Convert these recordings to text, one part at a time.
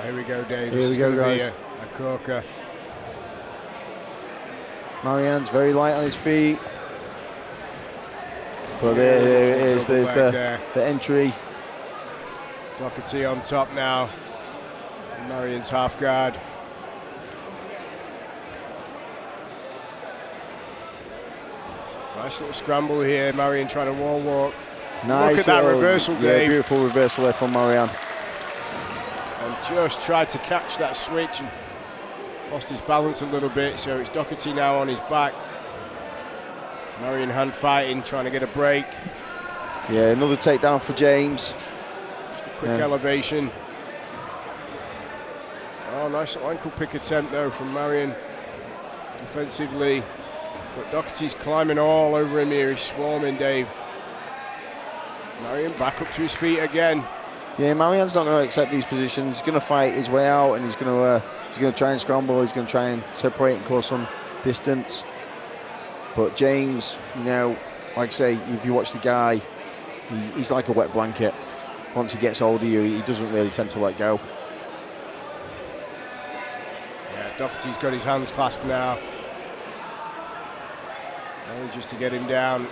here we go, Dave. Here we go, guys. A corker. Marian's very light on his feet. But there it is. There's the entry. Docherty on top now. Marian's half guard. Nice little scramble here. Marian trying to wall walk. Nice. Look at that reversal, Dave. Yeah, beautiful reversal there from Marian. And just tried to catch that switch and lost his balance a little bit. So it's Docherty now on his back. Marian hand fighting, trying to get a break. Yeah, another takedown for James. Just a quick elevation. Oh, nice little ankle pick attempt though from Marian defensively. But Docherty's climbing all over him here. He's swarming, Dave. Marian back up to his feet again. Yeah, Marian's not going to accept these positions. He's going to fight his way out, and he's going to try and scramble. He's going to try and separate and cause some distance. But James, you know, like I say, if you watch the guy, he's like a wet blanket. Once he gets hold of you, he doesn't really tend to let go. Yeah, Docherty's got his hands clasped now. Only just to get him down.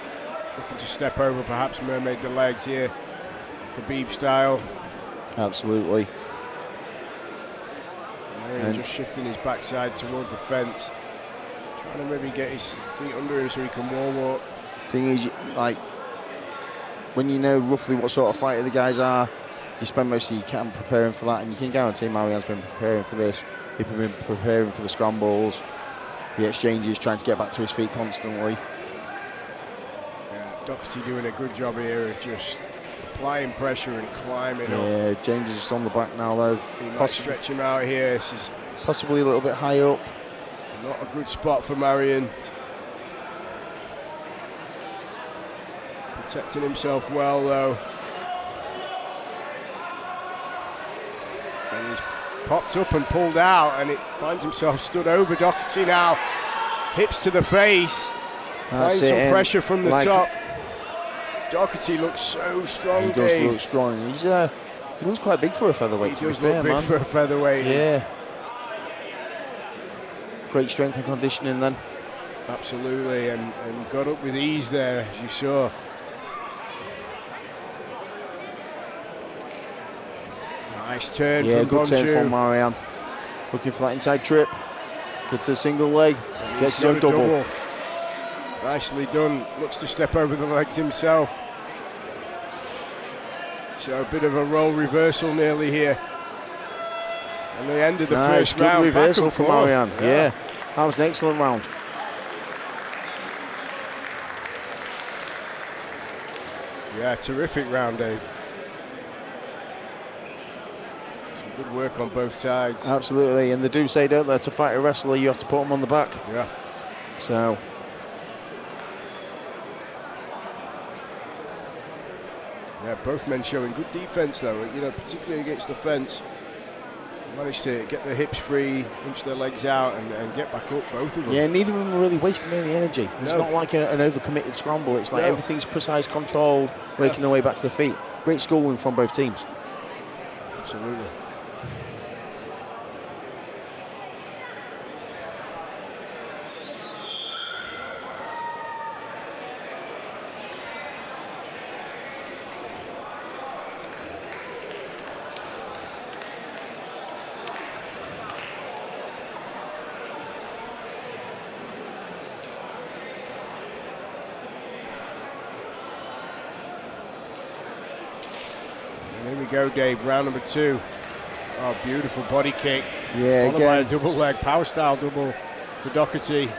Looking to step over, perhaps mermaid the legs here. Khabib style. Absolutely. And just shifting his backside towards the fence. Trying to maybe get his feet under him so he can wall walk. Thing is, like, when you know roughly what sort of fighter the guys are, you spend most of your camp preparing for that, and you can guarantee Marian's been preparing for this. He's been preparing for the scrambles, the exchanges, trying to get back to his feet constantly. Yeah, Docherty doing a good job here of just applying pressure and climbing up. Yeah, James is just on the back now though. He might stretch him out here. This is possibly a little bit high up. Not a good spot for Marian. Protecting himself well though. And he's popped up and pulled out, and it finds himself stood over Docherty now. Hips to the face. Applying some pressure from the top. Docherty looks so strong. He does look strong. He's he looks quite big for a featherweight. He does look big for a featherweight. Yeah. Great strength and conditioning then. Absolutely, and got up with ease there, as you saw. Nice turn from good Bonciu. turn from Marian. Looking for that inside trip. Good to the single leg. Gets his own double. Nicely done. Looks to step over the legs himself. So a bit of a role reversal nearly here. And the end of the first round. Good reversal for Marian. Yeah, that was an excellent round. Yeah, terrific round, Dave. Some good work on both sides. Absolutely, and they do say, don't they, to fight a wrestler, you have to put him on the back. Yeah. So. Yeah, both men showing good defense though, you know, particularly against the fence. Managed to get their hips free, inch their legs out, and get back up, both of them. Yeah, neither of them are really wasting any energy. It's not like an overcommitted scramble. It's like everything's precise, controlled, working their way back to the feet. Great schooling from both teams. Absolutely. Here we go, Dave. Round number 2. Oh, beautiful body kick. Yeah, followed by a double leg, power style double for Docherty.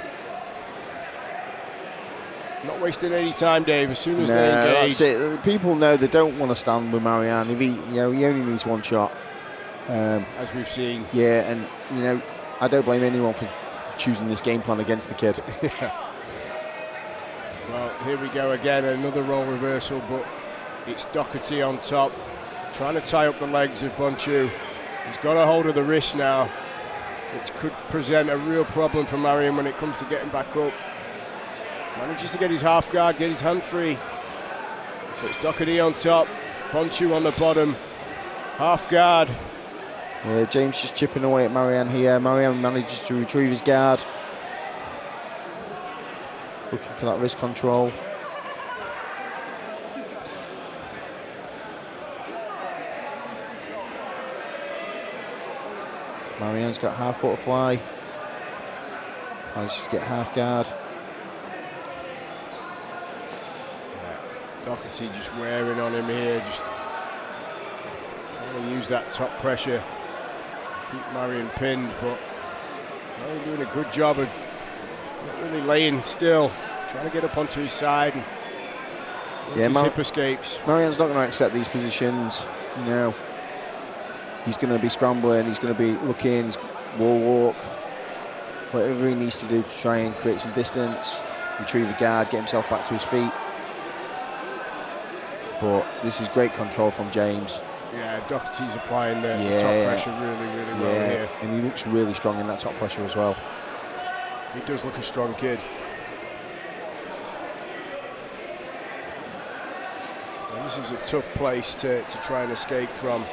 Not wasting any time, Dave. As soon as they engage. That's it. People know they don't want to stand with Marian. If he only needs one shot. As we've seen. Yeah, and I don't blame anyone for choosing this game plan against the kid. Well, here we go again. Another role reversal, but it's Docherty on top. Trying to tie up the legs of Bonciu. He's got a hold of the wrist now, which could present a real problem for Marian when it comes to getting back up. Manages to get his half guard, get his hand free. So it's Docherty on top, Bonciu on the bottom. Half guard. Yeah, James just chipping away at Marian here. Marian manages to retrieve his guard. Looking for that wrist control. Marian's got half butterfly. Manages to get half guard. Docherty just wearing on him here, just trying to use that top pressure, keep Marian pinned, but Marian doing a good job of not really laying still, trying to get up onto his side and his hip escapes. Marian's not going to accept these positions, you know. He's going to be scrambling, he's going to be looking, wall walk, whatever he needs to do to try and create some distance, retrieve a guard, get himself back to his feet. But this is great control from James. Yeah, Docherty's applying the top pressure really well here. And he looks really strong in that top pressure as well. He does look a strong kid. And this is a tough place to try and escape from.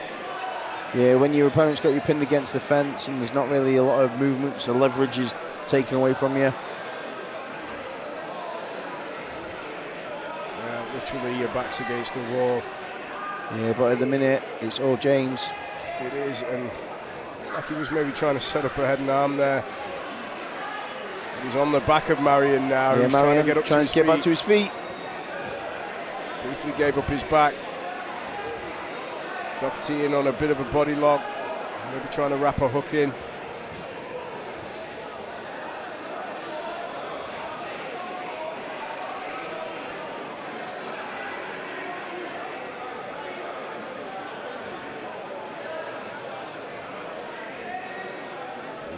Yeah, when your opponent's got you pinned against the fence and there's not really a lot of movement, so leverage is taken away from you. Literally your back's against the wall. Yeah, but at the minute it's all James. It is, and like he was maybe trying to set up a head and arm there. He's on the back of Marian now. Yeah, he's Marian trying to get back to his feet. Briefly gave up his back. Docherty in on a bit of a body lock, maybe trying to wrap a hook in.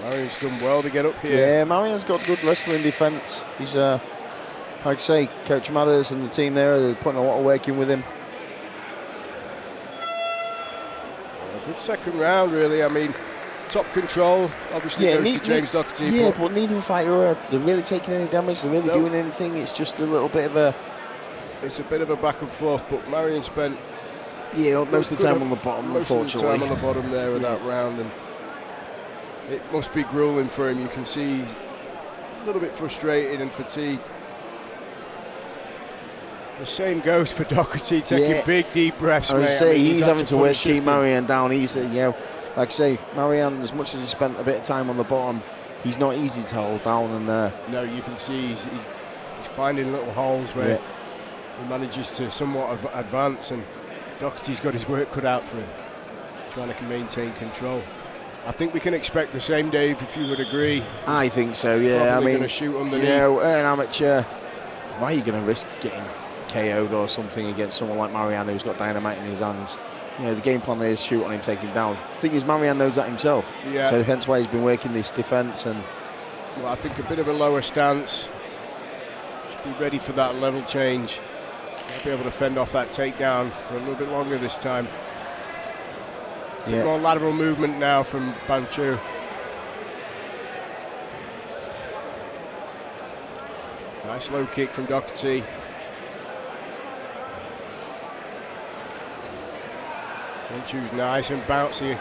Marian's done well to get up here. Yeah, Marian's got good wrestling defence. He's, like I say, Coach Matters and the team there, they're putting a lot of work in with him. A good second round, really. I mean, top control obviously goes to James Docherty. Yeah, but neither fighter they're really taking any damage, they're really doing anything. It's just a little bit of a... It's a bit of a back and forth, but Marian spent... Yeah, most of the time on the bottom, unfortunately. Most of the time on the bottom there of that round, and it must be grueling for him. You can see he's a little bit frustrated and fatigued. The same goes for Docherty, taking big, deep breaths. I would say he's having to work keep Marian down. He's, you know, like I say, Marian, as much as he spent a bit of time on the bottom, he's not easy to hold down. And no, you can see he's finding little holes where he manages to somewhat advance, and Docherty's got his work cut out for him, trying to maintain control. I think we can expect the same, Dave, if you would agree. I think so, yeah. Probably I mean, going to shoot underneath. You know, an amateur, why are you going to risk getting KO'd or something against someone like Marian who's got dynamite in his hands? You know, the game plan is shoot on him, take him down. The thing is, Marian knows that himself. Yeah. So hence why he's been working this defence. And well, I think a bit of a lower stance. Just be ready for that level change. I'll be able to fend off that takedown for a little bit longer this time. More lateral movement now from Bonciu. Nice low kick from Docherty. Bonciu's nice and bouncy.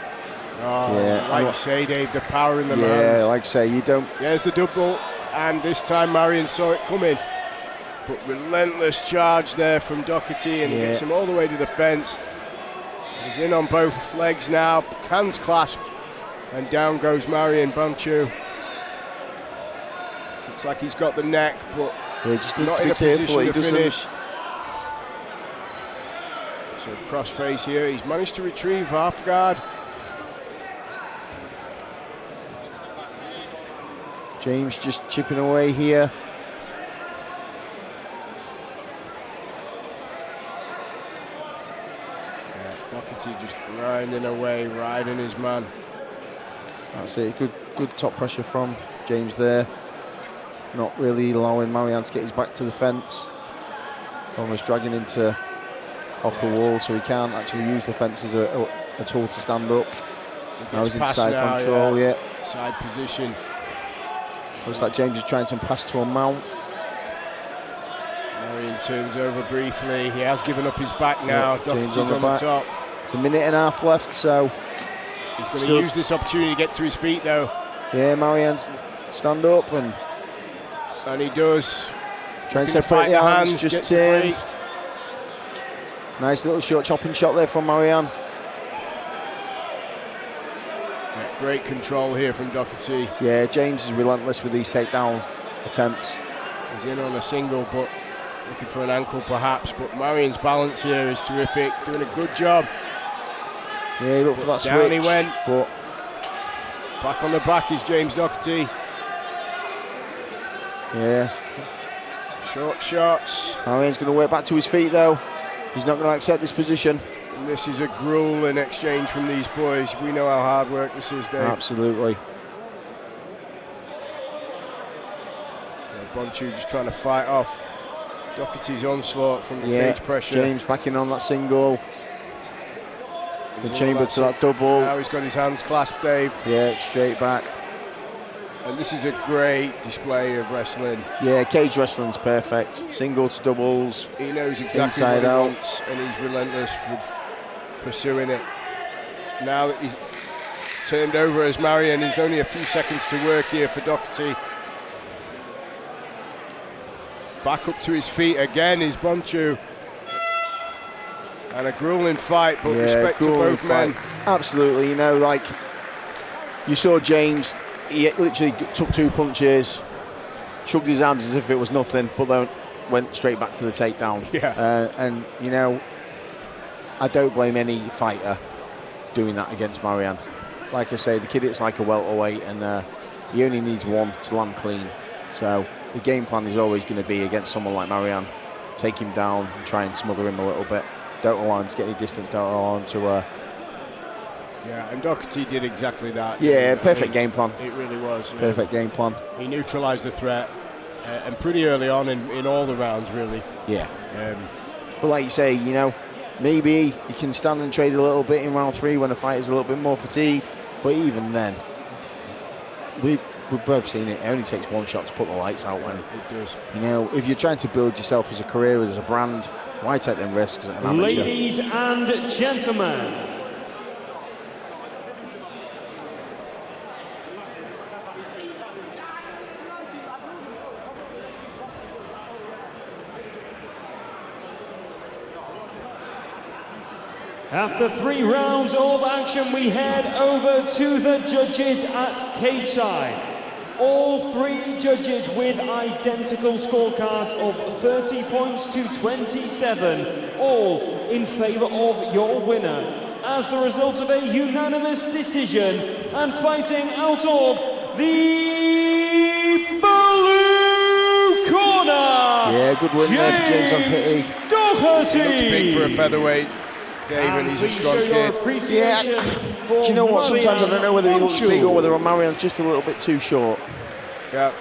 Oh, like you say, Dave, the power in the hands. Yeah, like I say, you don't... There's the double, and this time Marian saw it coming. But relentless charge there from Docherty, and gets him all the way to the fence. He's in on both legs now, hands clasped, and down goes Marian. Bonciu. Looks like he's got the neck, but just needs not to in be a careful. position to finish. So cross face here, he's managed to retrieve half guard. James just chipping away here. Docherty just grinding away, riding his man. That's it, good top pressure from James there. Not really allowing Marian to get his back to the fence. Almost dragging him off the wall, so he can't actually use the fence as a tool to stand up. Now he's in side control, Side position. Looks like James is trying to pass to a mount. Marian turns over briefly. He has given up his back now. James Docherty's on the top. It's a minute and a half left, so He's going to use this opportunity to get to his feet, though. Yeah, Marian, stand up, and he does. Try and separate the hands, just turned. Nice little short chopping shot there from Marian. Yeah, great control here from Docherty. Yeah, James is relentless with these takedown attempts. He's in on a single, but looking for an ankle perhaps. But Marian's balance here is terrific, doing a good job. Yeah, he looked for that switch. Down he went. But back on the back is James Docherty. Yeah. Short shots. Marian's going to work back to his feet, though. He's not going to accept this position. And this is a grueling exchange from these boys. We know how hard work this is, Dave. Absolutely. Bonciu just trying to fight off Docherty's onslaught from the cage pressure. James backing on that single. The chamber to that double. Now he's got his hands clasped, Dave. Yeah, straight back. And this is a great display of wrestling. Yeah, cage wrestling's perfect. Single to doubles. He knows exactly what he wants, and he's relentless with pursuing it. Now that he's turned over as Marian, there's only a few seconds to work here for Docherty. Back up to his feet again is Bonciu. And a grueling fight, but respect to both men. Absolutely, you know, like you saw James, he literally took 2 punches, shrugged his arms as if it was nothing, but then went straight back to the takedown. Yeah. And you know, I don't blame any fighter doing that against Marian. Like I say, the kid is like a welterweight, and he only needs one to land clean. So the game plan is always going to be against someone like Marian, take him down and try and smother him a little bit. Don't allow him to get any distance, don't allow him to... Yeah, and Docherty did exactly that. Yeah, perfect game plan. It really was. Perfect game plan. He neutralised the threat, and pretty early on in all the rounds, really. Yeah. But like you say, you know, maybe you can stand and trade a little bit in round 3 when the fighter's a little bit more fatigued, but even then, we've both seen it. It only takes one shot to put the lights out. When it does. You know, if you're trying to build yourself as a career, as a brand, why take them risks at an amateur? Ladies and gentlemen, after 3 rounds of action, we head over to the judges at cage side. All 3 judges with identical scorecards of 30 points to 27, all in favour of your winner, as the result of a unanimous decision, and fighting out of the blue corner. Yeah, good win there for James on Pitty. Docherty. He looks big for a featherweight, Dave, and he's a strong kid. Yeah. Do you know what? Sometimes I don't know whether he looks big or whether Marian's just a little bit too short. Yeah.